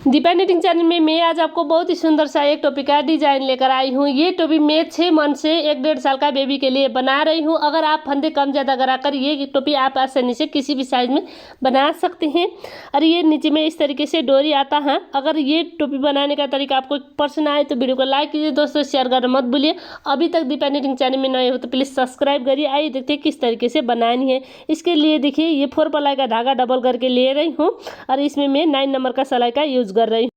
Deepa knitting channel में मैं आज आपको बहुत ही सुंदर सा एक टोपी का डिजाइन लेकर आई हूँ। ये टोपी मैं 6 मंथ से 1-1.5 साल का बेबी के लिए बना रही हूँ। अगर आप फंदे कम ज़्यादा कराकर ये टोपी आप आसानी से किसी भी साइज में बना सकते हैं। और ये नीचे में इस तरीके से डोरी आता है। अगर ये टोपी बनाने का तरीका आपको पसंद आए तो वीडियो को लाइक कीजिए दोस्तों, शेयर करना मत भूलिए। अभी तक दीपा निटिंग चैनल में नए हो तो प्लीज़ सब्सक्राइब करिए। आइए देखते हैं किस तरीके से बनानी है। इसके लिए देखिए ये 4 प्लाई का धागा डबल करके ले रही हूँ और इसमें मैं 9 नंबर का सिलाई का यूज़ कर रही हूँ।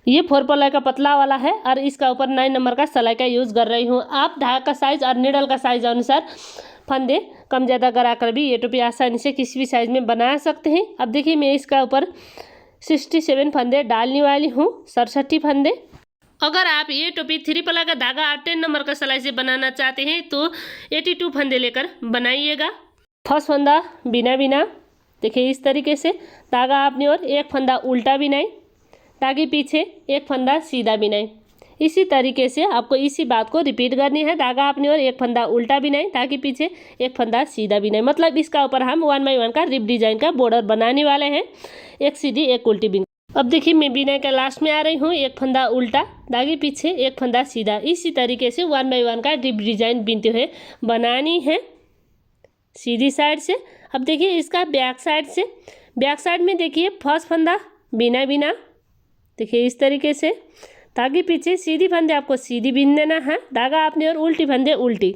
ये 4 प्लाई का पतला वाला है और इसका ऊपर 9 नंबर का सिलाई का यूज़ कर रही हूँ। आप धागा का साइज और नीडल का साइज अनुसार फंदे कम ज़्यादा कराकर भी ये टोपी आसानी से किसी भी साइज में बना सकते हैं। अब देखिए मैं इसका ऊपर 67 फंदे डालने वाली हूँ, 67 फंदे। अगर आप ये टोपी 3 प्लाई का धागा और 10 नंबर का सिलाई से बनाना चाहते हैं तो 82 फंदे लेकर बनाइएगा। फर्स्ट फंदा बिना बिना देखिए इस तरीके से धागा आपने और एक फंदा उल्टा बिनाई ताकि पीछे एक फंदा सीधा बिनाई। इसी तरीके से आपको इसी बात को रिपीट करनी है। धागा आपने और एक फंदा उल्टा बिनाई ताकि पीछे एक फंदा सीधा बिनाई। मतलब इसका ऊपर हम 1 बाई 1 का रिप डिजाइन का बॉर्डर बनाने वाले हैं, एक सीधी एक उल्टी बिन। अब देखिए मैं बिनाई का लास्ट में आ रही हूँ, एक फंदा उल्टा दागे पीछे एक फंदा सीधा। इसी तरीके से 1 बाई 1 का रिप डिजाइन बिनते हुए बनानी है सीधी साइड से। अब देखिए इसका बैक साइड से, बैक साइड में देखिए फर्स्ट फंदा बिना बिना देखिए इस तरीके से ताकि पीछे सीधी फंदे आपको सीधी बिन देना है, धागा आपने और उल्टी फंदे उल्टी।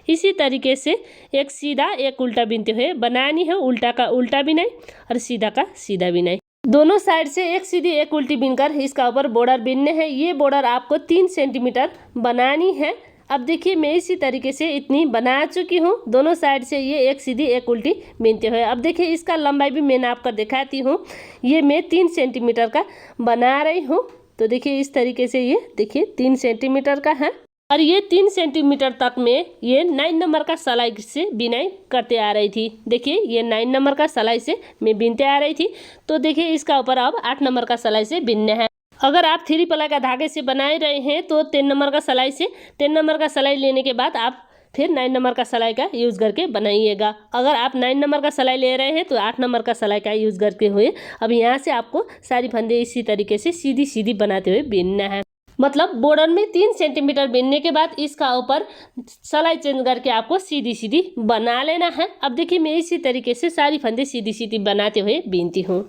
इसी तरीके से एक सीधा एक उल्टा बिनते हुए बनानी है। उल्टा का उल्टा बिनाई और सीधा का सीधा बिनाई। दोनों साइड से एक सीधी एक उल्टी बिनकर इसका ऊपर बॉर्डर बिनने हैं। ये बॉर्डर आपको 3 सेंटीमीटर बनानी है। अब देखिए मैं इसी तरीके से इतनी बना चुकी हूँ। दोनों साइड से ये एक सीधी एक उल्टी बिनते हुए। अब देखिए इसका लंबाई भी मैं नापकर दिखाती हूँ। ये मैं 3 सेंटीमीटर का बना रही हूँ। तो देखिए इस तरीके से ये देखिए 3 सेंटीमीटर का है और ये 3 सेंटीमीटर तक में ये 9 नंबर का सिलाई से बिनाई करते आ रही थी। देखिए ये 9 नंबर का सिलाई से मैं बिनते आ रही थी। तो देखिए इसका ऊपर अब 8 नंबर का सिलाई से बिनने हैं। अगर आप 3 प्लाई का धागे से बनाए रहे हैं तो 10 नंबर का सिलाई से 10 नंबर का सिलाई लेने के बाद आप फिर 9 नंबर का सिलाई का यूज़ करके बनाइएगा। अगर आप 9 नंबर का सिलाई ले रहे हैं तो 8 नंबर का सिलाई का यूज़ करके हुए अब यहाँ से आपको सारी फंदे इसी तरीके से सीधी सीधी बनाते हुए बिनना है। मतलब बॉर्डर में 3 सेंटीमीटर बिनने के बाद इसका ऊपर सिलाई चेंज करके आपको सीधी सीधी बना लेना है। अब देखिए मैं इसी तरीके से सारी फंदे सीधी सीधी बनाते हुए बिनती हूँ।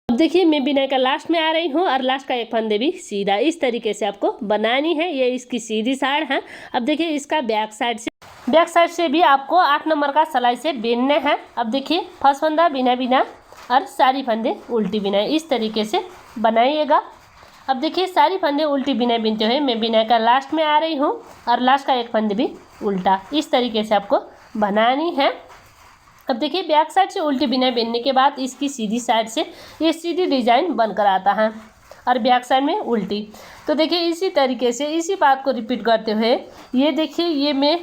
अब देखिए मैं बिनाई का लास्ट में आ रही हूँ और लास्ट का एक फंदे भी सीधा इस तरीके से आपको बनानी है। ये इसकी सीधी साइड है। अब देखिए इसका बैक साइड से भी आपको 8 नंबर का सिलाई से बिनने हैं। अब देखिए फर्स्ट फंदा बिना बिना और सारी फंदे उल्टी बिनाई इस तरीके से बनाइएगा। अब देखिए सारी फंदे उल्टी बिनाई बिनते हुए मैं बिनाई का लास्ट में आ रही हूँ और लास्ट का एक फंदे भी उल्टा इस तरीके से आपको बनानी है। अब देखिए बैक साइड से उल्टी बिनाई बिनने के बाद इसकी सीधी साइड से ये सीधी डिजाइन बनकर आता है और बैक साइड में उल्टी। तो देखिए इसी तरीके से इसी बात को रिपीट करते हुए ये देखिए ये मैं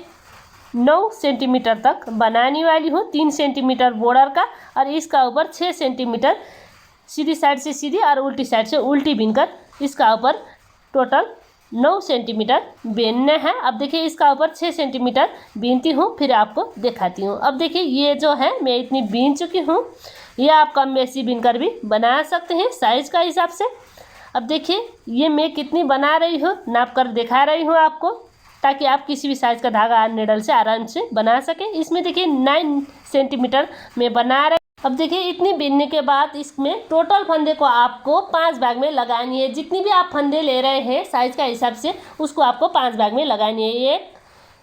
9 सेंटीमीटर तक बनाने वाली हूँ। 3 सेंटीमीटर बॉर्डर का और इसका ऊपर 6 सेंटीमीटर सीधी साइड से सीधी और उल्टी साइड से उल्टी बिनकर इसका ऊपर टोटल 9 सेंटीमीटर बीनना है। अब देखिए इसका ऊपर 6 सेंटीमीटर बीनती हूँ फिर आपको दिखाती हूँ। अब देखिए ये जो है मैं इतनी बीन चुकी हूँ। ये आप कम बेसी बीनकर भी बना सकते हैं साइज का हिसाब से। अब देखिए ये मैं कितनी बना रही हूँ नाप कर दिखा रही हूँ आपको ताकि आप किसी भी साइज का धागा निडल से आराम से बना सकें। इसमें देखिए 9 सेंटीमीटर में बना रही। अब देखिए इतनी बिनने के बाद इसमें टोटल फंदे को आपको 5 भाग में लगानी है। जितनी भी आप फंदे ले रहे हैं साइज का हिसाब से उसको आपको 5 भाग में लगानी है। 1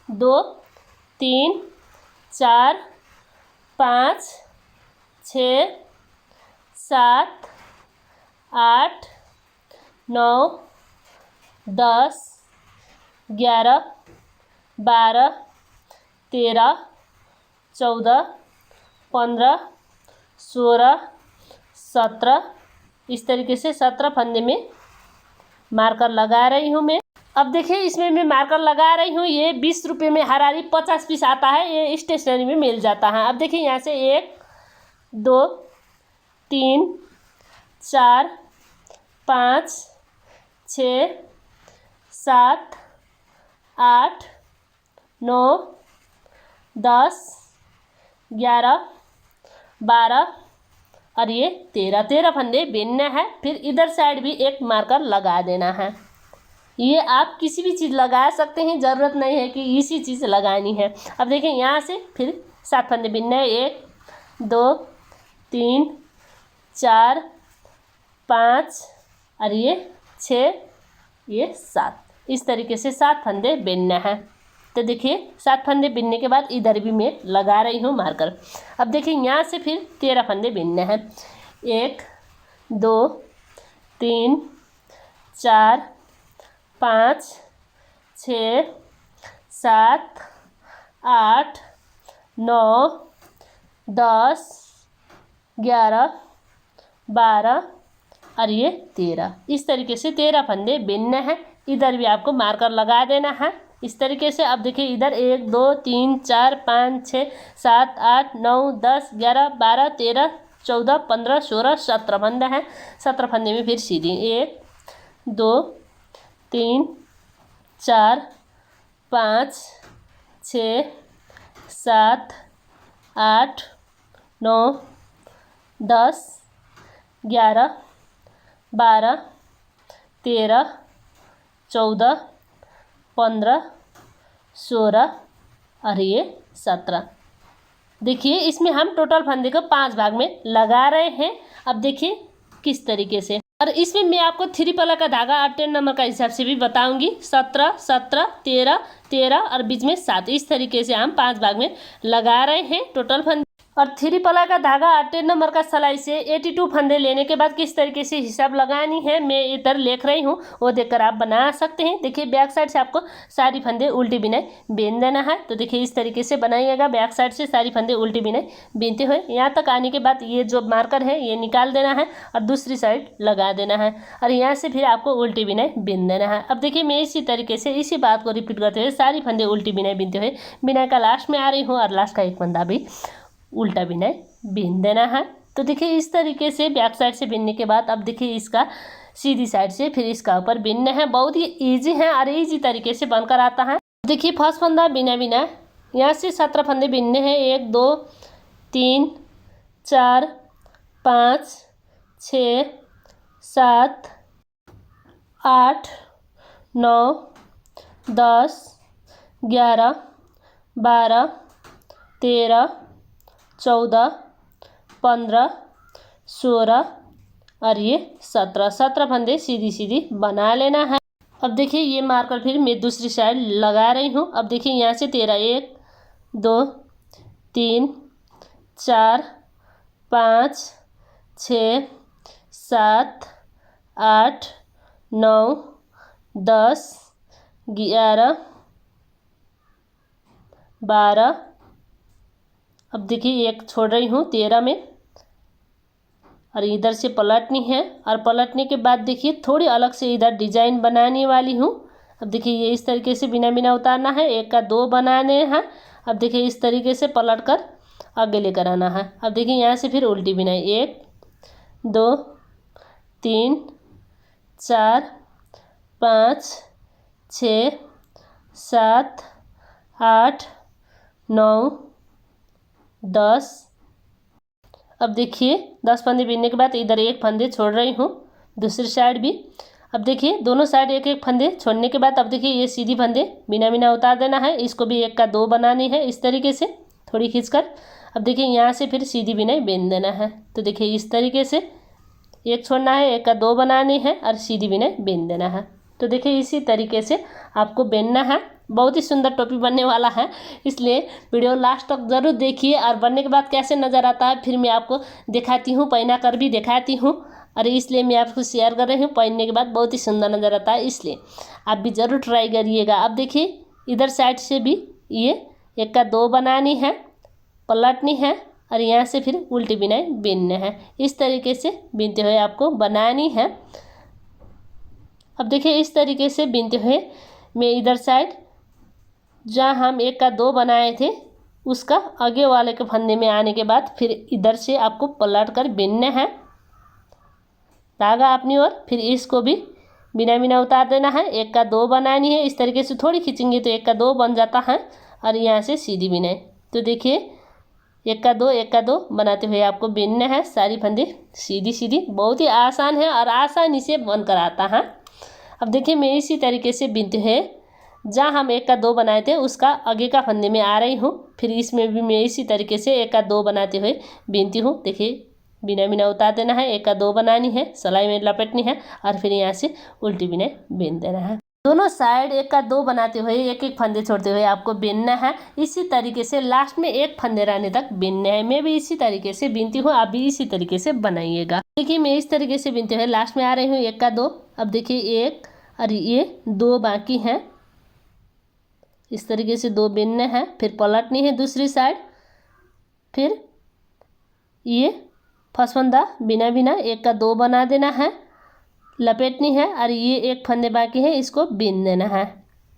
2 3 4 5 6 7 8 9 10 11 12 13 14 15 16 17 इस तरीके से 17 फंदे में मार्कर लगा रही हूँ मैं। अब देखिए इसमें मैं मार्कर लगा रही हूँ। ये 20 रुपये में हर हारी 50 पीस आता है। ये स्टेशनरी में मिल जाता है। अब देखिए यहाँ से 1 2 3 4 5 6 7 8 9 10 11 12 और ये 13 फंदे बिनने हैं। फिर इधर साइड भी एक मार्कर लगा देना है। ये आप किसी भी चीज़ लगा सकते हैं, ज़रूरत नहीं है कि इसी चीज़ लगानी है। अब देखिए यहाँ से फिर 7 फंदे बिनने हैं। 1 2 3 4 5 और ये 6 ये 7, इस तरीके से 7 फंदे बिनने हैं। तो देखिए 7 फंदे बिनने के बाद इधर भी मैं लगा रही हूँ मार्कर। अब देखिए यहाँ से फिर 13 फंदे बिनने हैं। 1 2 3 4 5 6 7 8 9 10 11 12 और ये 13, इस तरीके से 13 फंदे बिनने हैं। इधर भी आपको मार्कर लगा देना है इस तरीके से। अब देखिए इधर 1 2 3 4 5 6 7 8 9 10 11 12 13 14 15 16 17 फंदे हैं। 17 फंदे में फिर सीधी 1 2 3 4 5 6 7 8 9 10 11 12 13 14 15 16 और ये 17। देखिए इसमें हम टोटल फंदे को 5 भाग में लगा रहे हैं। अब देखिए किस तरीके से। और इसमें मैं आपको 3 पल्ला का धागा 8 नंबर का हिसाब से भी बताऊंगी। 17 17 13 13 और बीच में 7, इस तरीके से हम 5 भाग में लगा रहे हैं टोटल फंदे। और 3 पल्ला का धागा 8 नंबर का सिलाई से 82 फंदे लेने के बाद किस तरीके से हिसाब लगानी है मैं इधर लिख रही हूँ, वो देखकर आप बना सकते हैं। देखिए बैक साइड से आपको सारी फंदे उल्टी बिनाई बीन देना है। तो देखिए इस तरीके से बनाइएगा, बैक साइड से सारी फंदे उल्टी बिनाई बीनते हुए यहाँ तक आने के बाद ये जो मार्कर है ये निकाल देना है और दूसरी साइड लगा देना है और यहाँ से फिर आपको उल्टी बिनाई बीन देना है। अब देखिए मैं इसी तरीके से इसी बात को रिपीट करते हुए सारी फंदे उल्टी बिनाई बीनते हुए बिनाई का लास्ट में आ रही हूँ और लास्ट का एक फंदा भी उल्टा बिनाई बीन देना है। तो देखिए इस तरीके से बैक साइड से बिनने के बाद अब देखिए इसका सीधी साइड से फिर इसका ऊपर बिनना है। बहुत ही इजी है और इजी तरीके से बनकर आता है। देखिए फर्स्ट फंदा बिना बिना यहाँ से 17 फंदे बिनने हैं। 1 2 3 4 5 6 7 8 9 10 11 12 13 14 15 16 और ये 17 फंदे सीधी सीधी बना लेना है। अब देखिए ये मार्कर फिर मैं दूसरी साइड लगा रही हूँ। अब देखिए यहाँ से 13 1 2 3 4 5 6 7 8 9 10 11 12। अब देखिए एक छोड़ रही हूँ 13 में और इधर से पलटनी है और पलटने के बाद देखिए थोड़ी अलग से इधर डिजाइन बनाने वाली हूँ। अब देखिए ये इस तरीके से बिना बिना उतारना है। 1 का 2 बनाने हैं। अब देखिए इस तरीके से पलट कर आगे लेकर आना है। अब देखिए यहाँ से फिर उल्टी बिनाई 1 2 3 4 5 6 7 8 9 10। अब देखिए 10 फंदे बीनने के बाद इधर एक फंदे छोड़ रही हूँ दूसरी साइड भी। अब देखिए दोनों साइड एक एक फंदे छोड़ने के बाद अब देखिए ये सीधी फंदे बिना बिना उतार देना है। इसको भी 1 का 2 बनानी है इस तरीके से थोड़ी खींचकर। अब देखिए यहाँ से फिर सीधी बिनाई बीन देना है। तो देखिए इस तरीके से एक छोड़ना है, 1 का 2 बनानी है और सीधी बिनाई बीन देना है। तो देखिए इसी तरीके से आपको बेनना है। बहुत ही सुंदर टोपी बनने वाला है, इसलिए वीडियो लास्ट तक ज़रूर देखिए और बनने के बाद कैसे नज़र आता है फिर मैं आपको दिखाती हूँ, पहना कर भी दिखाती हूँ। और इसलिए मैं आपको शेयर कर रही हूँ। पहनने के बाद बहुत ही सुंदर नज़र आता है, इसलिए आप भी ज़रूर ट्राई करिएगा। अब देखिए इधर साइड से भी ये 1 का 2 बनानी है, पलटनी है और यहाँ से फिर उल्टी बिनाई बीनना है। इस तरीके से बीनते हुए आपको बनानी है। अब देखिए इस तरीके से बीनते हुए मैं इधर साइड जहाँ हम 1 का 2 बनाए थे उसका आगे वाले के फंदे में आने के बाद फिर इधर से आपको पलट कर बीनना है धागा अपनी ओर। फिर इसको भी बिना बिना उतार देना है। 1 का 2 बनानी है। इस तरीके से थोड़ी खींचेंगे तो 1 का 2 बन जाता है और यहाँ से सीधी बिनाई। तो देखिए एक का दो बनाते हुए आपको बिनना है। सारी फंदे सीधी सीधी, बहुत ही आसान है और आसानी से बनकर आता है। अब देखिए मैं इसी तरीके से बिनते हुए जहाँ हम एक का दो बनाए थे उसका आगे का फंदे में आ रही हूँ। फिर इसमें भी मैं इसी तरीके से एक का दो बनाते हुए बिनती हूँ। देखिए बिना बिना उतार देना है, एक का दो बनानी है, सिलाई में लपेटनी है और फिर यहाँ से उल्टी बिना बिन देना है। दोनों साइड एक का दो बनाते हुए एक एक फंदे छोड़ते हुए आपको बिनना है। इसी तरीके से लास्ट में एक फंदे रहने तक बिनना है। मैं भी इसी तरीके से बिनती हूँ, आप भी इसी तरीके से बनाइएगा। देखिए मैं इस तरीके से बिनते हुए लास्ट में आ रही हूँ एक का दो। अब देखिए एक और ये दो बाकी हैं, इस तरीके से दो बिनने हैं। फिर पलटनी है दूसरी साइड, फिर ये फंदा बिना बिना एक का दो बना देना है, लपेटनी है और ये एक फंदे बाकी है, इसको बिन देना है।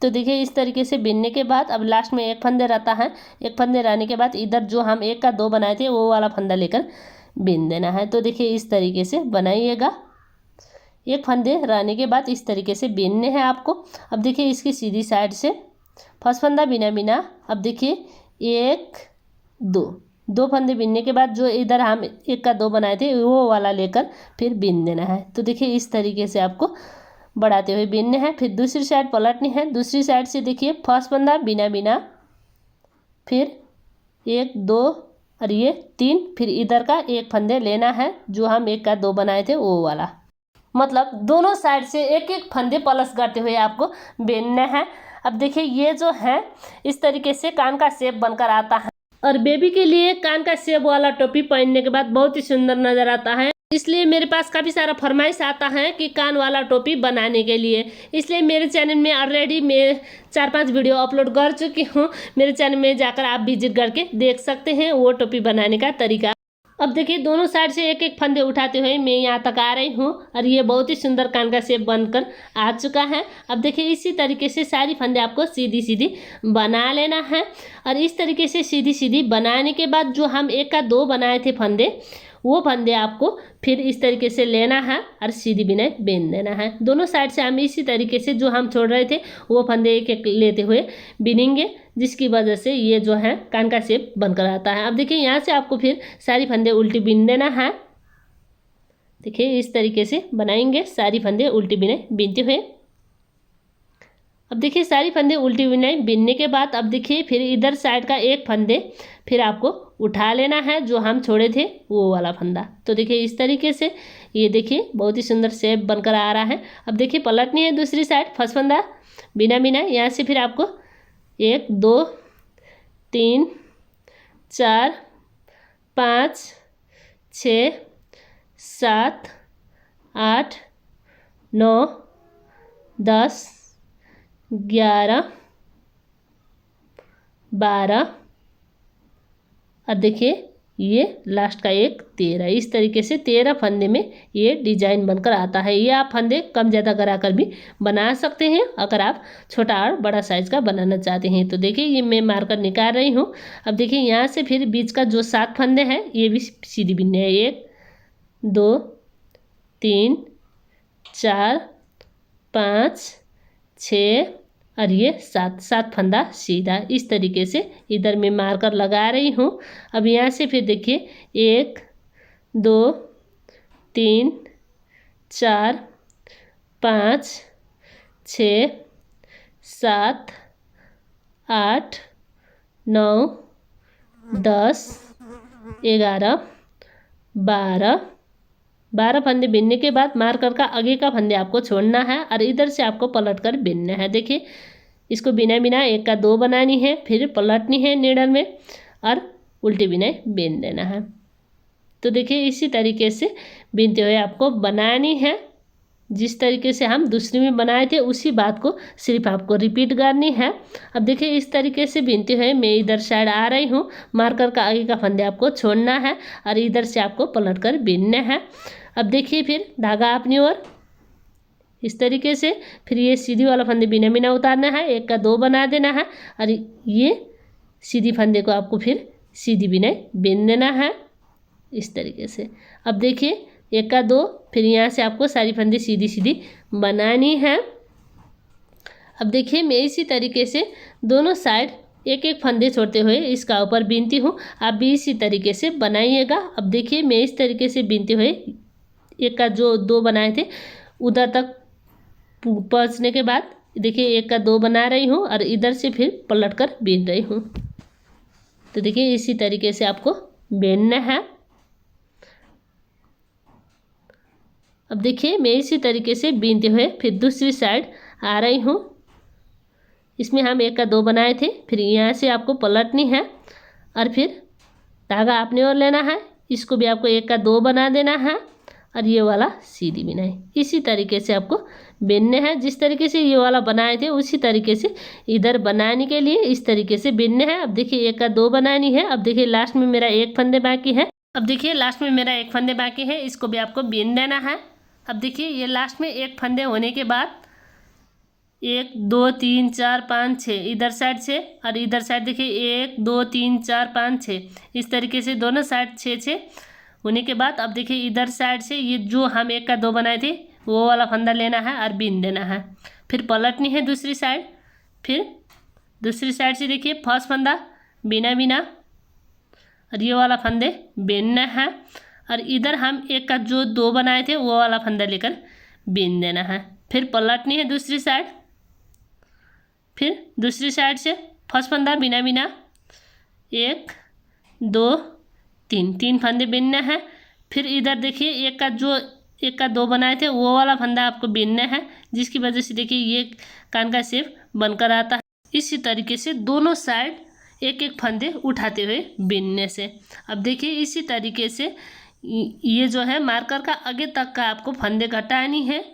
तो देखिए इस तरीके से बिनने के बाद अब लास्ट में एक फंदे रहता है। एक फंदे रहने के बाद इधर जो हम एक का दो बनाए थे वो वाला फंदा लेकर बिन देना है। तो देखिए इस तरीके से बनाइएगा। एक फंदे रहने के बाद इस तरीके से बिनने हैं आपको। अब देखिए इसकी सीधी साइड से फंदा बिना बिना, अब देखिए एक दो फंदे बिनने के बाद जो इधर हम एक का दो बनाए थे वो वाला लेकर फिर बिन देना है। तो देखिए इस तरीके से आपको बढ़ाते हुए बिनने हैं। फिर दूसरी साइड पलटनी है, दूसरी साइड से देखिए फंदा बिना बिना, फिर एक दो और ये तीन, फिर इधर का एक फंदे लेना है जो हम एक का दो बनाए थे वो वाला। मतलब दोनों साइड से एक एक फंदे प्लस करते हुए आपको बिनना है। अब देखिए ये जो है इस तरीके से कान का शेप बनकर आता है और बेबी के लिए कान का शेप वाला टोपी पहनने के बाद बहुत ही सुंदर नजर आता है। इसलिए मेरे पास काफ़ी सारा फरमाइश आता है कि कान वाला टोपी बनाने के लिए। इसलिए मेरे चैनल में ऑलरेडी मैं 4-5 वीडियो अपलोड कर चुकी हूँ। मेरे चैनल में जाकर आप विजिट करके देख सकते हैं वो टोपी बनाने का तरीका। अब देखिए दोनों साइड से एक एक फंदे उठाते हुए मैं यहाँ तक आ रही हूँ और ये बहुत ही सुंदर कान का शेप बनकर आ चुका है। अब देखिए इसी तरीके से सारी फंदे आपको सीधी सीधी बना लेना है। और इस तरीके से सीधी सीधी बनाने के बाद जो हम एक का दो बनाए थे फंदे, वो फंदे आपको फिर इस तरीके से लेना है और सीधी बिना बिन देना है। दोनों साइड से हम इसी तरीके से जो हम छोड़ रहे थे वो फंदे एक एक लेते हुए बिनेंगे, जिसकी वजह से ये जो है कान का शेप बनकर आता है। अब देखिए यहाँ से आपको फिर सारी फंदे उल्टी बिन देना है। देखिए इस तरीके से बनाएंगे सारी फंदे उल्टी बिने बिनते हुए। अब देखिए सारी फंदे उल्टी बिनाई बिनने के बाद अब देखिए फिर इधर साइड का एक फंदे फिर आपको उठा लेना है जो हम छोड़े थे वो वाला फंदा। तो देखिए इस तरीके से ये देखिए बहुत ही सुंदर शेप बनकर आ रहा है। अब देखिए पलटनी है दूसरी साइड, फंदा बिना बिना, यहाँ से फिर आपको 1 2 3 4 5 6 7 8 9 10 11 12 और देखिए ये लास्ट का एक 13। इस तरीके से 13 फंदे में ये डिजाइन बनकर आता है। ये आप फंदे कम ज़्यादा करा कर भी बना सकते हैं अगर आप छोटा और बड़ा साइज़ का बनाना चाहते हैं। तो देखिए ये मैं मार्कर निकाल रही हूँ। अब देखिए यहाँ से फिर बीच का जो 7 फंदे हैं ये भी सीधी बिनने हैं। 1 2 3 4 5 6 और ये 7 फंदा सीधा। इस तरीके से इधर मैं मार्कर लगा रही हूँ। अब यहाँ से फिर देखिए 1 2 3 4 5 6 7 8 9 10 11 12 फंदे बिनने के बाद मार्कर का आगे का फंदे आपको छोड़ना है और इधर से आपको पलट कर बिनना है। देखिए इसको बिना बिना 1 का 2 बनानी है, फिर पलटनी है नीडल में और उल्टे बिना बिन देना है। तो देखिए इसी तरीके से बिनते हुए आपको बनानी है। जिस तरीके से हम दूसरी में बनाए थे उसी बात को सिर्फ आपको रिपीट करनी है। अब देखिए इस तरीके से बिनते हुए मैं इधर साइड आ रही हूँ। मार्कर का आगे का फंदे आपको छोड़ना है और इधर से आपको पलट कर बिनना है। अब देखिए फिर धागा अपनी ओर इस तरीके से, फिर ये सीधी वाला फंदे बिना बिना उतारना है, 1 का 2 बना देना है और ये सीधी फंदे को आपको फिर सीधी बिना बिन देना है इस तरीके से। अब देखिए 1 का 2, फिर यहाँ से आपको सारी फंदे सीधी सीधी बनानी है। अब देखिए मैं इसी तरीके से दोनों साइड एक एक फंदे छोड़ते हुए इसका ऊपर बीनती हूँ। आप भी इसी तरीके से बनाइएगा। अब देखिए मैं इस तरीके से बीनते हुए एक का जो 2 बनाए थे उधर तक पहुँचने के बाद देखिए एक का 2 बना रही हूँ और इधर से फिर पलट कर बीन रही हूँ। तो देखिए इसी तरीके से आपको बीनना है। अब देखिए मैं इसी तरीके से बीनते हुए फिर दूसरी साइड आ रही हूँ। इसमें हम एक का 2 बनाए थे, फिर यहाँ से आपको पलटनी है और फिर धागा अपनी ओर लेना है। इसको भी आपको एक का 2 बना देना है और ये वाला सीधी बिनाई इसी तरीके से आपको बिनने हैं। जिस तरीके से ये वाला बनाए थे उसी तरीके से इधर बनाने के लिए इस तरीके से बिनने हैं। अब देखिए एक का 2 बनानी है। अब देखिए लास्ट में मेरा एक फंदे बाकी है। अब देखिए लास्ट में मेरा एक फंदे बाकी है, इसको भी आपको बिन देना है। अब देखिए ये लास्ट में एक फंदे होने के बाद 1 2 3 4 5 6 इधर साइड से और इधर साइड देखिए 1 2 3 4 5 6 इस तरीके से दोनों साइड 6 होने के बाद अब देखिए इधर साइड से ये जो हम एक का 2 बनाए थे वो वाला फंदा लेना है और बीन देना है। फिर पलटनी है दूसरी साइड। फिर दूसरी साइड से देखिए फर्स्ट फंदा बिना बिना और ये वाला फंदे बीनना है और इधर हम एक का जो 2 बनाए थे वो वाला फंदा लेकर बीन देना है। फिर पलटनी है दूसरी साइड। फिर दूसरी साइड से फर्स्ट फंदा बिना बिना 1 2 3 फंदे बीनना है। फिर इधर देखिए एक का 2 बनाए थे वो वाला फंदा आपको बीनना है, जिसकी वजह से देखिए ये कान का शेप बनकर आता है। इसी तरीके से दोनों साइड एक एक फंदे उठाते हुए बीनने से अब देखिए इसी तरीके से ये जो है मार्कर का आगे तक का आपको फंदे घटानी है।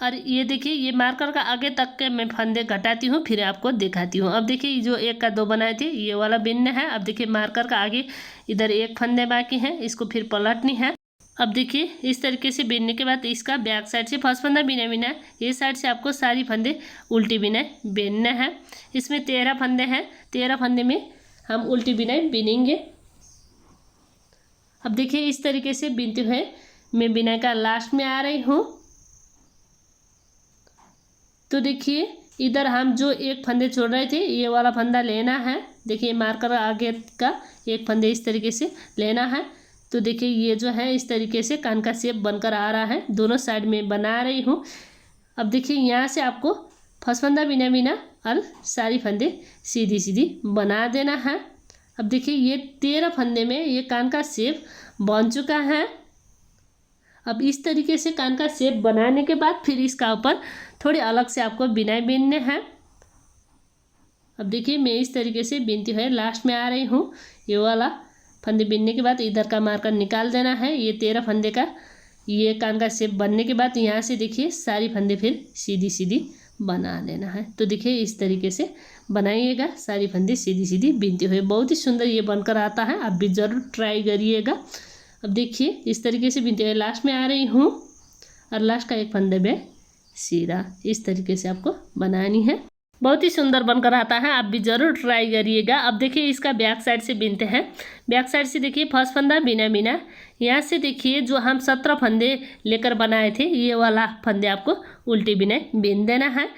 और ये देखिए ये मार्कर का आगे तक के मैं फंदे घटाती हूँ फिर आपको दिखाती हूँ। अब देखिए जो एक का 2 बनाए थे ये वाला बिनना है। अब देखिए मार्कर का आगे इधर एक फंदे बाकी है, इसको फिर पलटनी है। अब देखिए इस तरीके से बिनने के बाद इसका बैक साइड से फर्स्ट फंदा बिना बिना ये साइड से आपको सारी फंदे उल्टी बिनाई बिनना है। इसमें 13 फंदे हैं, 13 फंदे में हम उल्टी बिनाई बिनेंगे। अब देखिए इस तरीके से बिनते हुए मैं बिनाई का लास्ट में आ रही हूँ। तो देखिए इधर हम जो एक फंदे छोड़ रहे थे ये वाला फंदा लेना है। देखिए मार्कर आगे का एक फंदे इस तरीके से लेना है। तो देखिए ये जो है इस तरीके से कान का शेप बनकर आ रहा है, दोनों साइड में बना रही हूँ। अब देखिए यहाँ से आपको फर्स्ट फंदा बिना बिना और सारी फंदे सीधी सीधी बना देना है। अब देखिए ये 13 फंदे में ये कान का शेप बन चुका है। अब इस तरीके से कान का शेप बनाने के बाद फिर इसका ऊपर थोड़ी अलग से आपको बिनाई बीनने हैं। अब देखिए मैं इस तरीके से बीनती हुए लास्ट में आ रही हूँ। ये वाला फंदे बीनने के बाद इधर का मार्कर निकाल देना है। ये 13 फंदे का ये कान का शेप बनने के बाद यहाँ से देखिए सारी फंदे फिर सीधी सीधी बना लेना है। तो देखिए इस तरीके से बनाइएगा, सारी फंदे सीधी सीधी बीनते हुए बहुत ही सुंदर ये बनकर आता है। आप भी ज़रूर ट्राई करिएगा। अब देखिए इस तरीके से बीनते हुए लास्ट में आ रही हूँ और लास्ट का एक फंदे में सीधा इस तरीके से आपको बनानी है। बहुत ही सुंदर बनकर आता है, आप भी ज़रूर ट्राई करिएगा। अब देखिए इसका बैक साइड से बीनते हैं। बैक साइड से देखिए फर्स्ट फंदा बिना बिना यहाँ से देखिए जो हम 17 फंदे लेकर बनाए थे ये वाला फंदे आपको उल्टी बिना बीन देना है।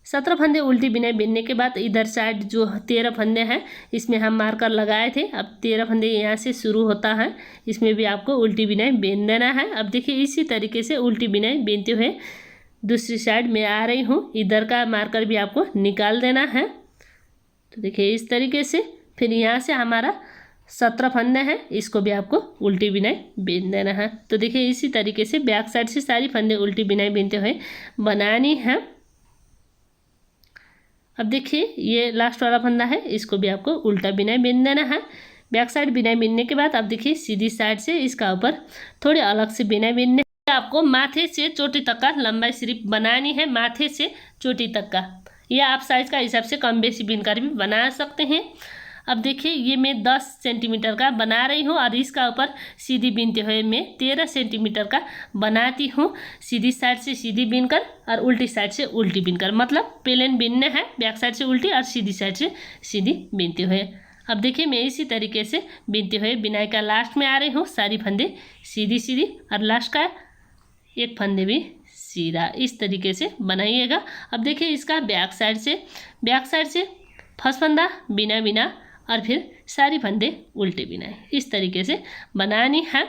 17 फंदे उल्टी बिना बीनने के बाद इधर साइड जो 13 फंदे हैं इसमें हम मार्कर लगाए थे। अब 13 फंदे यहाँ से शुरू होता है, इसमें भी आपको उल्टी बिनाई बीन देना है। अब देखिए इसी तरीके से उल्टी बिनाई बीनते हुए दूसरी साइड में आ रही हूँ। इधर का मार्कर भी आपको निकाल देना है। तो देखिए इस तरीके से फिर यहाँ से हमारा 17 फंदे हैं, इसको भी आपको उल्टी बिनाई बीन देना है। तो देखिए इसी तरीके से बैक साइड से सारी फंदे उल्टी बिनाई बीनते हुए बनानी है। अब देखिए ये लास्ट वाला फंदा है, इसको भी आपको उल्टा बिनाई बीन देना है। बैक साइड बिनाई बीनने के बाद अब देखिए सीधी साइड से इसका ऊपर थोड़ी अलग से बिनाई बीनने आपको माथे से चोटी तक का लंबाई सिर्फ बनानी है, माथे से चोटी तक का। या आप साइज का हिसाब से कम बेसी बीनकर भी बना सकते हैं। अब देखिए ये मैं 10 सेंटीमीटर का बना रही हूँ और इसका ऊपर सीधी बीनते हुए मैं 13 सेंटीमीटर का बनाती हूँ। सीधी साइड से सीधी बीनकर और उल्टी साइड से उल्टी बीनकर, मतलब प्लेन बीनना है, बैक साइड से उल्टी और सीधी साइड से सीधी बीनते हुए। अब देखिए मैं इसी तरीके से बीनते हुए बिनाई का लास्ट में आ रही हूँ। सारी फंदे सीधी सीधी और लास्ट का एक फंदे भी सीधा इस तरीके से बनाइएगा। अब देखिए इसका बैक साइड से फर्स्ट फंदा बिना बिना और फिर सारी फंदे उल्टे बिनाए, इस तरीके से बनानी है।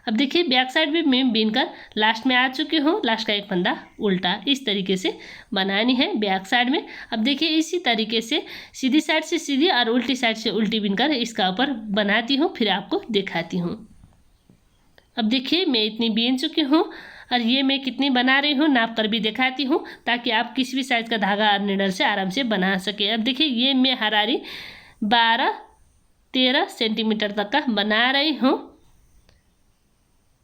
अब देखिए बैक साइड भी मैं बीनकर लास्ट में आ चुकी हूँ, लास्ट का एक फंदा उल्टा, इस तरीके से बनानी है बैक साइड में। अब देखिए इसी तरीके से सीधी साइड से सीधी और उल्टी साइड से उल्टी बीनकर इसका ऊपर बनाती हूँ, फिर आपको दिखाती हूँ। अब देखिए मैं इतनी बीन चुकी हूँ और ये मैं कितनी बना रही हूँ नाप कर भी दिखाती हूँ, ताकि आप किसी भी साइज़ का धागा और नीडल से आराम से बना सके। अब देखिए ये मैं हरारी 12-13 सेंटीमीटर तक का बना रही हूँ।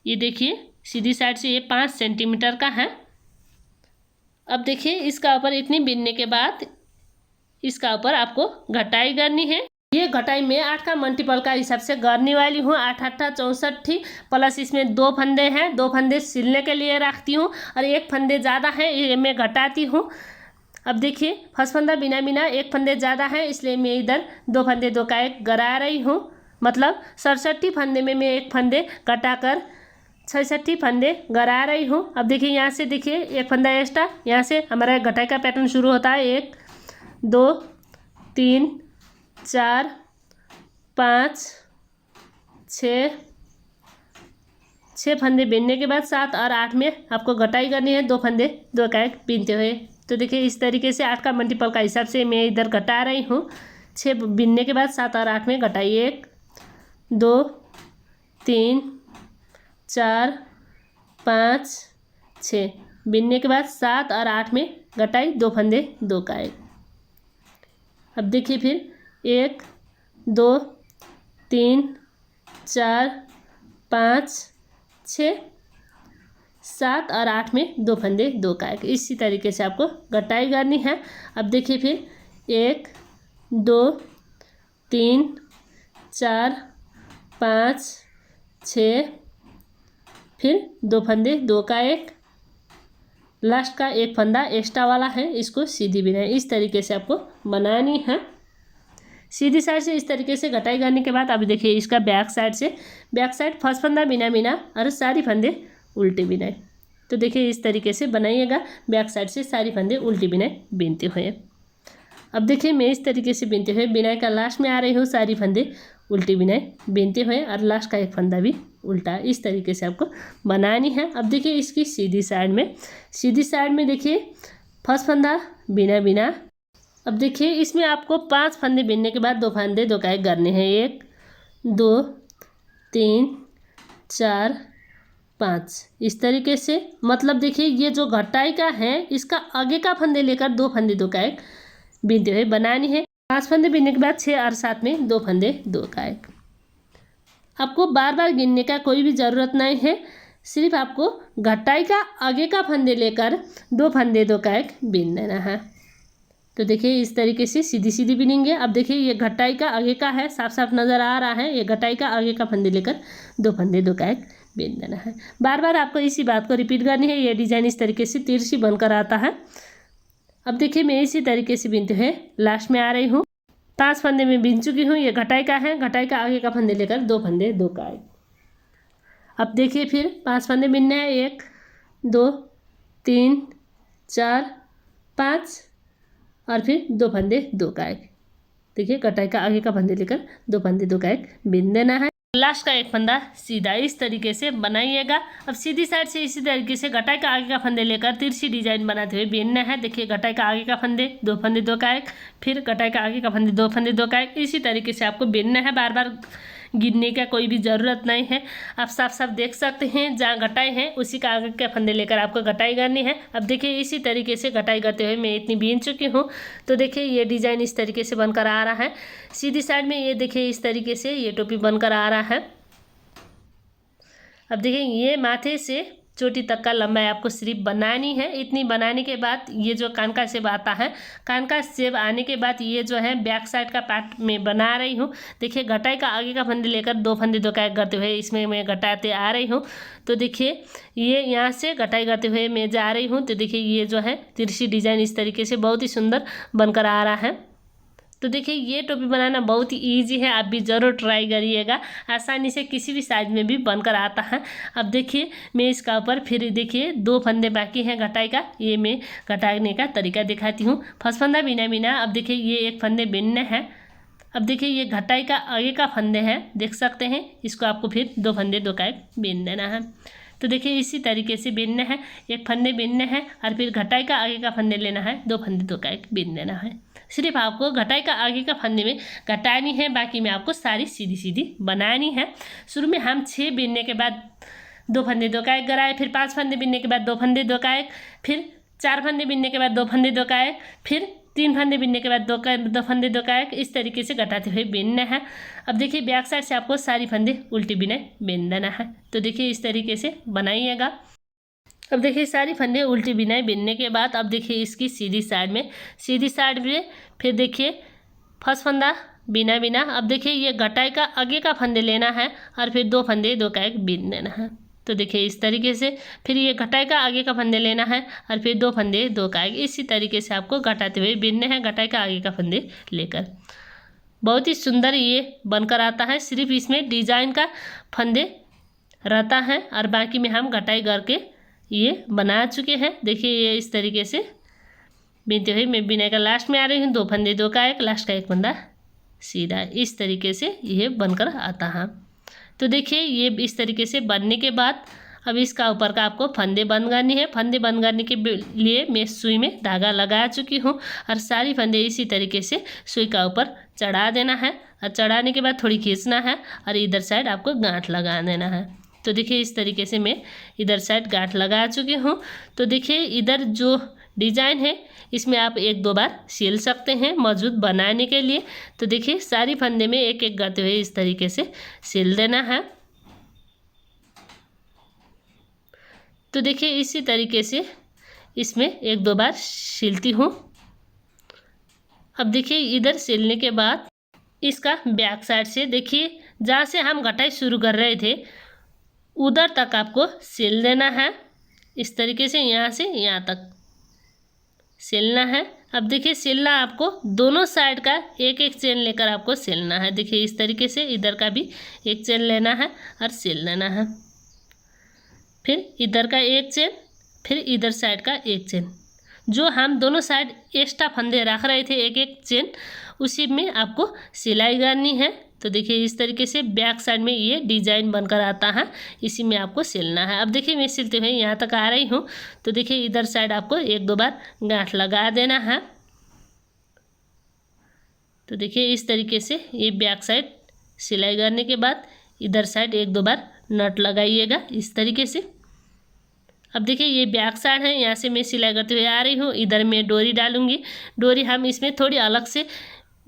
ये देखिए सीधी साइड से ये 5 सेंटीमीटर का है। अब देखिए इसका ऊपर इतनी बिनने के बाद इसका ऊपर आपको घटाई करनी है। ये घटाई मैं 8 का मल्टीपल का हिसाब से करने वाली हूँ। 8 8 64 प्लस इसमें 2 फंदे हैं, 2 फंदे सिलने के लिए रखती हूँ और 1 फंदे ज़्यादा है ये मैं घटाती हूँ। अब देखिए फर्स्ट फंदा बिना बिना 1 फंदे ज़्यादा है, इसलिए मैं इधर 2 फंदे 2 का 1 गरा रही हूँ। मतलब 67 फंदे में मैं 1 फंदे घटाकर 66 फंदे गरा रही हूँ। अब देखिए यहाँ से देखिए 1 फंदा एक्स्ट्रा, यहाँ से हमारा घटाई का पैटर्न शुरू होता है। 1 2 3 4 5 6 फंदे बीनने के बाद 7 और 8 में आपको घटाई करनी है, 2 फंदे 2 का 1 बीनते हुए। तो देखिए इस तरीके से 8 का मल्टीपल का हिसाब से मैं इधर घटा रही हूँ। 6 बीनने के बाद 7 और 8 में घटाई, 1 2 3 4 5 6 बीनने के बाद 7 और 8 में घटाई, 2 फंदे 2 का 1। अब देखिए फिर 1 2 3 4 5 6 7 और 8 में 2 फंदे 2 का 1, इसी तरीके से आपको घटाई करनी है। अब देखिए फिर 1 2 3 4 5 6 फिर 2 फंदे 2 का 1, लास्ट का 1 फंदा एक्स्ट्रा वाला है, इसको सीधी बिनाई, इस तरीके से आपको बनानी है। सीधी साइड से इस तरीके से घटाई करने के बाद अब देखिए इसका बैक साइड फर्स्ट फंदा बिना बिना और सारी फंदे उल्टे बिनाई। तो देखिए इस तरीके से बनाइएगा, बैक साइड से सारी फंदे उल्टी बिनाई बीनते हुए। अब देखिए मैं इस तरीके से बीनते हुए बिनाई का लास्ट में आ रही हूँ, सारी फंदे उल्टी बिनाई बीनते हुए और लास्ट का 1 फंदा भी उल्टा, इस तरीके से आपको बनानी है। अब देखिए इसकी सीधी साइड में देखिए फर्स्ट फंदा बिना बिना। अब देखिए इसमें आपको 5 फंदे बीनने के बाद 2 फंदे 2 का 1 करने हैं। 1 2 3 4 5 इस तरीके से। मतलब देखिए ये जो घटाई का है इसका आगे का फंदे लेकर 2 फंदे 2 का 1 बीनते हुए बनानी है। 5 फंदे बीनने के बाद 6 और 7 में 2 फंदे 2 का 1। आपको बार बार गिनने का कोई भी ज़रूरत नहीं है, सिर्फ आपको घटाई का आगे का फंदे लेकर 2 फंदे 2 का 1 बीन देना है। तो देखिए इस तरीके से सीधी सीधी बीनेंगे। अब देखिए ये घटाई का आगे का है, साफ साफ नज़र आ रहा है, ये घटाई का आगे का फंदे लेकर 2 फंदे 2 का 1 बीन देना है। बार बार आपको इसी बात को रिपीट करनी है। ये डिज़ाइन इस तरीके से तिरछी बनकर आता है। अब देखिए मैं इसी तरीके से बीनते हुए लास्ट में आ रही हूँ। 5 फंदे में बीन चुकी हूँ। ये घटाई का है, घटाई का आगे का फंदे लेकर 2 फंदे 2 का 1। अब देखिए फिर 5 फंदे बीनने हैं। 1 2 3 4 5 और फिर 2 फंदे 2 का 1। देखिए घटाई का आगे का फंदे लेकर 2 फंदे 2 का 1 बीन देना है। लास्ट का 1 फंदा सीधा, इस तरीके से बनाइएगा। अब सीधी साइड से इसी तरीके से घटाई का आगे का फंदे लेकर तिरछी डिजाइन बनाते हुए बीनना है। देखिए घटाई का आगे का फंदे 2 फंदे 2 का 1, फिर घटाई का आगे का फंदे 2 फंदे 2 का 1, इसी तरीके से आपको बीनना है। बार बार गिनने का कोई भी ज़रूरत नहीं है। आप साफ साफ देख सकते हैं जहाँ घटाई है उसी का आगे का फंदे लेकर आपको घटाई करनी है। अब देखिए इसी तरीके से घटाई करते हुए मैं इतनी बीन चुकी हूँ। तो देखिए ये डिज़ाइन इस तरीके से बनकर आ रहा है। सीधी साइड में ये देखिए इस तरीके से ये टोपी बनकर आ रहा है। अब देखिए ये माथे से चोटी तक का लंबाई आपको सिर्फ बनानी है। इतनी बनाने के बाद ये जो कान का शेप आता है, कान का शेप आने के बाद ये जो है बैक साइड का पार्ट में बना रही हूँ। देखिए घटाई का आगे का फंदे लेकर 2 फंदे 2 का 1 करते हुए इसमें मैं घटाते आ रही हूँ। तो देखिए ये यहाँ से घटाई करते हुए मैं जा रही हूँ। तो देखिए ये जो है तिरछी डिज़ाइन इस तरीके से बहुत ही सुंदर बनकर आ रहा है। तो देखिए ये टोपी बनाना बहुत ही ईजी है, आप भी ज़रूर ट्राई करिएगा। आसानी से किसी भी साइज में भी बनकर आता है। अब देखिए मैं इसका ऊपर फिर देखिए 2 फंदे बाकी हैं घटाई का, ये मैं घटाने का तरीका दिखाती हूँ। फर्स्ट फंदा बिना बिना, अब देखिए ये 1 फंदे बिनने हैं। अब देखिए ये घटाई का आगे का फंदे हैं, देख सकते हैं, इसको आपको फिर 2 फंदे 2 का 1 बीन देना है। तो देखिए इसी तरीके से बीनना है, 1 फंदे बीनने हैं और फिर घटाई का आगे का फंदे लेना है, 2 फंदे 2 का 1 बीन देना है। सिर्फ आपको घटाई का आगे का फंदे में घटानी है, बाकी में आपको सारी सीधी सीधी बनानी है। शुरू में हम 6 बीनने के बाद 2 फंदे 2 का 1 गराए, फिर 5 फंदे बीनने के बाद 2 फंदे 2 का 1, फिर 4 फंदे बीनने के बाद 2 फंदे 2 का 1, फिर 3 फंदे बीनने के बाद 2 फंदे 2 का 1, इस तरीके से घटाते हुए बीनना है। अब देखिए बैक साइड से आपको सारी फंदे उल्टी बिना बीन देना है। तो देखिए इस तरीके से बनाइएगा। अब देखिए सारी फंदे उल्टी बिनाई बिनने के बाद अब देखिए इसकी सीधी साइड में फिर देखिए फर्स्ट फंदा बिना बिना। अब देखिए ये घटाई का आगे का फंदे लेना है और फिर 2 फंदे 2 का 1 बीन देना है। तो देखिए इस तरीके से फिर ये घटाई का आगे का फंदे लेना है और फिर 2 फंदे 2 का 1, इसी तरीके से आपको घटाते हुए बीनने हैं घटाई का आगे का फंदे लेकर। बहुत ही सुंदर ये बनकर आता है, सिर्फ इसमें डिजाइन का फंदे रहता है और बाकी में हम घटाई करके ये बना चुके हैं। देखिए ये इस तरीके से बीनते हुए मैं बिना का लास्ट में आ रही हूँ, 2 फंदे 2 का 1, लास्ट का 1 फंदा सीधा, इस तरीके से ये बनकर आता है। तो देखिए ये इस तरीके से बनने के बाद अब इसका ऊपर का आपको फंदे बंद करनी है। फंदे बंद करने के लिए मैं सुई में धागा लगा चुकी हूँ और सारी फंदे इसी तरीके से सुई का ऊपर चढ़ा देना है और चढ़ाने के बाद थोड़ी खींचना है और इधर साइड आपको गांठ लगा देना है। तो देखिए इस तरीके से मैं इधर साइड गांठ लगा चुकी हूँ। तो देखिए इधर जो डिज़ाइन है इसमें आप 1-2 बार सिल सकते हैं मजबूत बनाने के लिए। तो देखिए सारी फंदे में एक एक करते हुए इस तरीके से सिल देना है। तो देखिए इसी तरीके से इसमें 1-2 बार सिलती हूँ। अब देखिए इधर सिलने के बाद इसका बैक साइड से देखिए जहाँ से हम घटाई शुरू कर रहे थे उधर तक आपको सिल देना है। इस तरीके से यहाँ से यहाँ तक सिलना है। अब देखिए सिलना आपको दोनों साइड का एक एक चेन लेकर आपको सिलना है। देखिए इस तरीके से इधर का भी एक चेन लेना है और सिल लेना है, फिर इधर का एक चेन, फिर इधर साइड का एक चेन। जो हम दोनों साइड एक्स्ट्रा फंदे रख रहे थे एक एक चेन, उसी में आपको सिलाई करनी है। तो देखिए इस तरीके से बैक साइड में ये डिज़ाइन बनकर आता है, इसी में आपको सिलना है। अब देखिए मैं सिलते हुए यहाँ तक आ रही हूँ। तो देखिए इधर साइड आपको 1-2 बार गांठ लगा देना है। तो देखिए इस तरीके से ये बैक साइड सिलाई करने के बाद इधर साइड 1-2 बार नट लगाइएगा इस तरीके से। अब देखिए ये बैक साइड है, यहाँ से मैं सिलाई करते हुए आ रही हूँ। इधर मैं डोरी डालूँगी, डोरी हम इसमें थोड़ी अलग से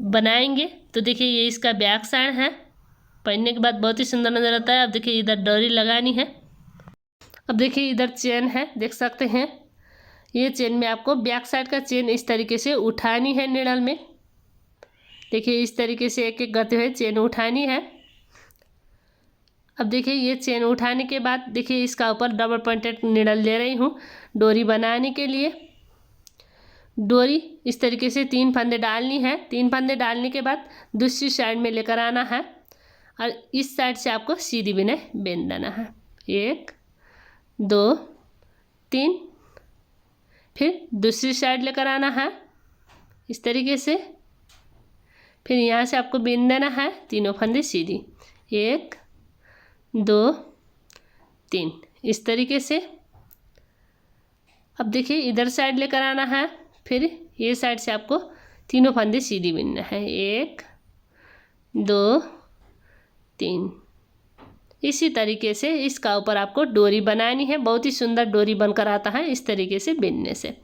बनाएंगे। तो देखिए ये इसका बैक साइड है, पहनने के बाद बहुत ही सुंदर नज़र आता है। अब देखिए इधर डोरी लगानी है। अब देखिए इधर चेन है, देख सकते हैं। ये चेन में आपको बैक साइड का चेन इस तरीके से उठानी है निडल में। देखिए इस तरीके से एक एक करते हुए चेन उठानी है। अब देखिए ये चेन उठाने के बाद देखिए इसका ऊपर डबल पॉइंटेड निडल ले रही हूँ डोरी बनाने के लिए। डोरी इस तरीके से 3 फंदे डालनी है। 3 फंदे डालने के बाद दूसरी साइड में लेकर आना है और इस साइड से आपको सीधी बिना बेन देना है। 1 2 3, फिर दूसरी साइड लेकर आना है इस तरीके से, फिर यहाँ से आपको बेन देना है तीनों फंदे सीधी, 1 2 3 इस तरीके से। अब देखिए इधर साइड लेकर आना है, फिर ये साइड से आपको तीनों फंदे सीधी बिनना है, 1 2 3। इसी तरीके से इसका ऊपर आपको डोरी बनानी है। बहुत ही सुंदर डोरी बनकर आता है इस तरीके से बिनने से।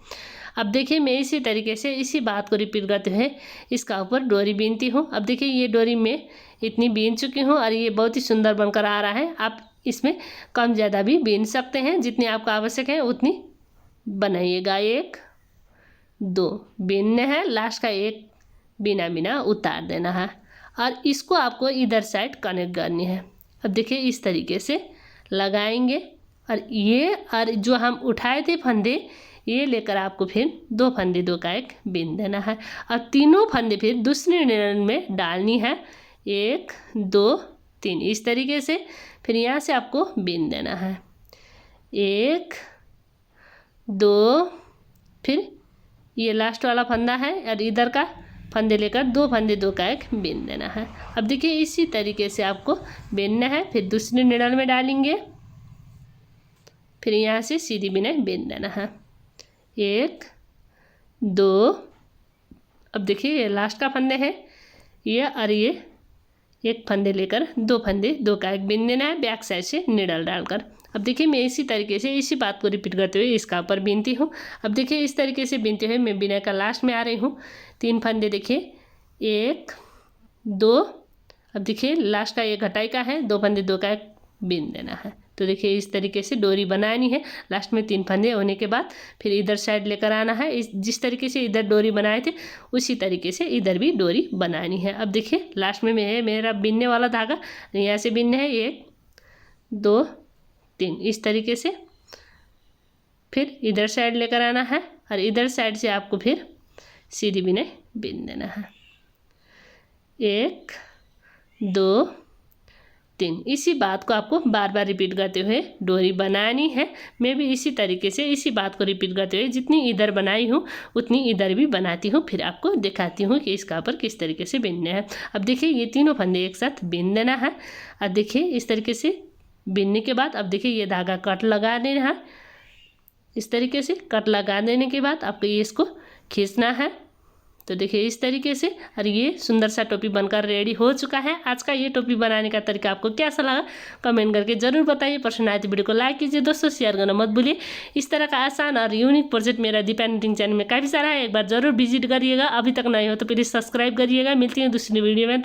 अब देखिए मैं इसी तरीके से इसी बात को रिपीट करते हुए इसका ऊपर डोरी बीनती हूँ। अब देखिए ये डोरी मैं इतनी बीन चुकी हूँ और ये बहुत ही सुंदर बनकर आ रहा है। आप इसमें कम ज़्यादा भी बीन सकते हैं, जितनी आपको आवश्यक है उतनी बनाइएगा। 1 2 बीनने हैं, लास्ट का 1 बिना बिना उतार देना है और इसको आपको इधर साइड कनेक्ट करनी है। अब देखिए इस तरीके से लगाएंगे और ये और जो हम उठाए थे फंदे ये लेकर आपको फिर 2 फंदे 2 का 1 बीन देना है। अब तीनों फंदे फिर दूसरी नीडल में डालनी है, 1 2 3 इस तरीके से। फिर यहाँ से आपको बीन देना है, 1 2, फिर ये लास्ट वाला फंदा है और इधर का फंदे लेकर 2 फंदे 2 का 1 बीन देना है। अब देखिए इसी तरीके से आपको बीनना है। फिर दूसरी नीडल में डालेंगे, फिर यहाँ से सीधी बिनाई बीन देना है, 1 2। अब देखिए ये लास्ट का फंदे है ये, और ये एक फंदे लेकर 2 फंदे 2 का 1 बीन देना है बैक साइड से नीडल डालकर। अब देखिए मैं इसी तरीके से इसी बात को रिपीट करते हुए इसका ऊपर बीनती हूँ। अब देखिए इस तरीके से बीनते हुए मैं बिना का लास्ट में आ रही हूँ। 3 फंदे देखिए, 1 2। अब देखिए लास्ट का ये घटाई का है, 2 फंदे 2 का 1 बीन देना है। तो देखिए इस तरीके से डोरी बनानी है। लास्ट में 3 फंदे होने के बाद फिर इधर साइड लेकर आना है। इस जिस तरीके से इधर डोरी बनाए थे उसी तरीके से इधर भी डोरी बनानी है। अब देखिए लास्ट में मेरा बीनने वाला धागा यहाँ से बीनने है, 1 2 3 इस तरीके से। फिर इधर साइड लेकर आना है और इधर साइड से आपको फिर सीधी बिनाई बीन देना है, 1 2 3। इसी बात को आपको बार बार रिपीट करते हुए डोरी बनानी है। मैं भी इसी तरीके से इसी बात को रिपीट करते हुए जितनी इधर बनाई हूँ उतनी इधर भी बनाती हूँ, फिर आपको दिखाती हूँ कि इसका ऊपर किस तरीके से बीनना है। अब देखिए ये तीनों फंदे एक साथ बीन देना है। अब देखिए इस तरीके से बीनने के बाद अब देखिए ये धागा कट लगा देना है। इस तरीके से कट लगा देने के बाद आपको ये इसको खींचना है। तो देखिए इस तरीके से, और ये सुंदर सा टोपी बनकर रेडी हो चुका है। आज का ये टोपी बनाने का तरीका आपको कैसा लगा कमेंट करके ज़रूर बताइए। पसंद आए तो वीडियो को लाइक कीजिए दोस्तों, शेयर करना मत भूलिए। इस तरह का आसान और यूनिक प्रोजेक्ट मेरा दीपा निटिंग चैनल में काफ़ी सारा है, एक बार ज़रूर विजिट करिएगा। अभी तक नहीं हो तो प्लीज़ सब्सक्राइब करिएगा। मिलती है दूसरी वीडियो में।